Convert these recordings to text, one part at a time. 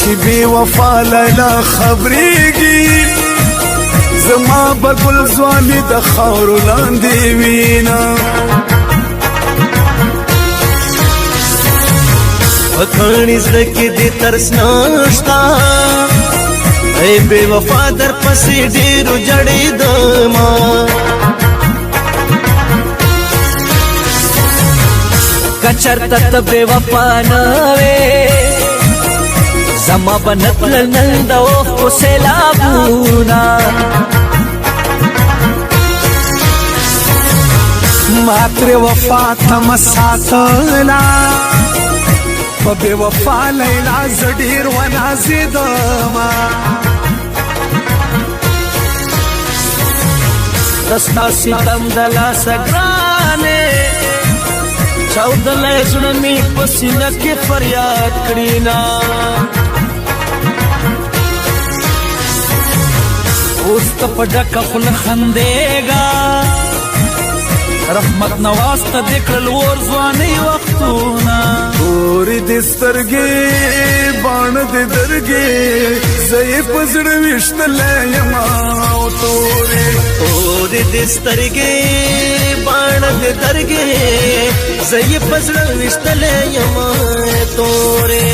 چې بې وفا لیلا خبرېږي زما به ګل ځواني د خاورو لاندې وینا په کاڼي زړه کې دې ترس نشته ای بې وفا در پسې ډېرو جړېدمه که چېرته ته بې وفا نه وې زما به نه تلل نن د اوښکو سیلابونه ما ترې وفا تمه ساتله په بې وفا لیلا زه ډېر ونازېدمه د ستا ستم د لاسه ګرانې چاودلی زړه مې په سینه کې فریاد کړي نه اوس ته په ډکه خوله خندېږه رحمت نواز ته دې کړل اور ځوانۍ وختونه تورې دې سترګې باڼه دې درګې زه یې په زړه ویشتلی یمه او تورې دې سترګې باڼه دې درګې زه یې په زړه ویشتلی یمه تورې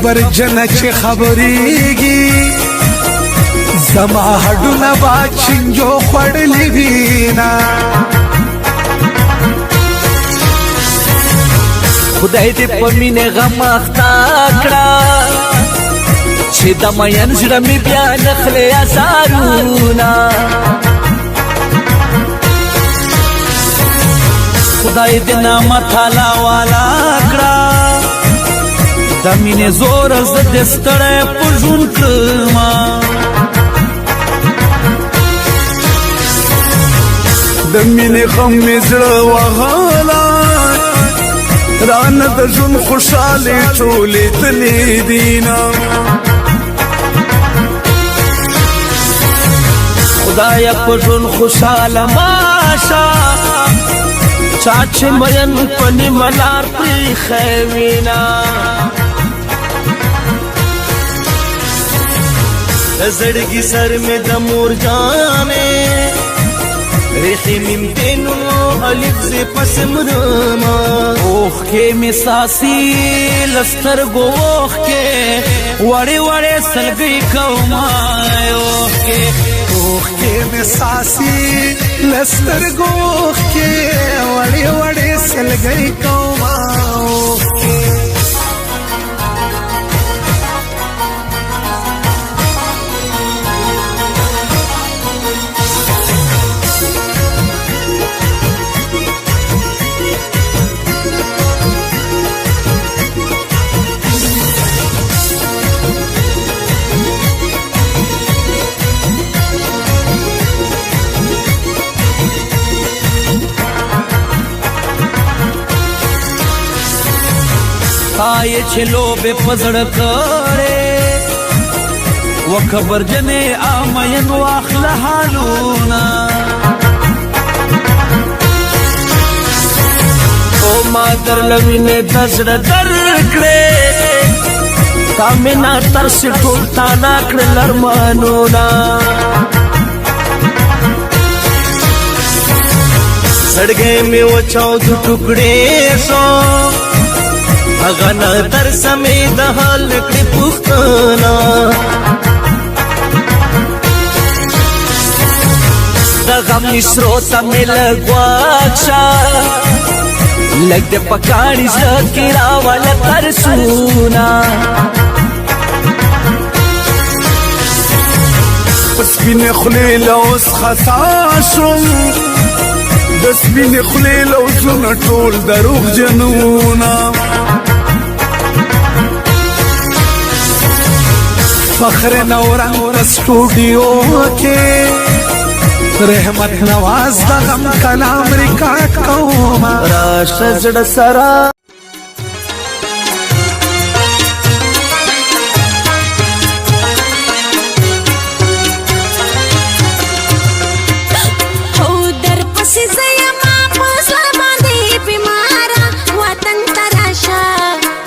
خبر جنه چې خبرېږي زما هډونه با چنجو خوړلې وینا خدای دې په مینې غم اخته کړه چې د مین زړه مې بیا نخلې ازارونه خدای دې نعمت حالا والا کړه د مینې زور زه دې ستړی په ژوند کړمه د مینې غم مې زړه وهلی رانه د ژوند خوشحالۍ ټولې تلې دینه خدایه په ژوند خوشحاله ماشه چا چې مین په نیمه لار پرېښی وینا د زړګي سر مې د مور جانې ریښې مې مپینو الف زې پسې مرمه اوښکې مې ساسي له سترګو اوښکې وړې وړې سلګۍ کومه اوښکې مې ساسي له سترګو اوښکې وړې وړې سلګۍ کومه اوښکې آئے چلو بے پزڑ کرے و خبر جنے آمین واخل حالونا او مادر لوینے دزڑ در کرے تامنا ترس ٹولتانا کر لرمانونا سڑگے میں وہ چود ٹکڑے سو اغنا تر سمې د حال کړې پوښتنه د غم نسرو ته مې لږ واچا لږ د پکاڼي زړه کې راوله ترسونه سپین خلی لوس خطا شم د سپین خلی لوسونه ټول دروغ جنونه فخر نورنگ په سټوډیو کې رحمت نواز د غم کلام ریکارډ کوم راشه زړه سره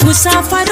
مسافر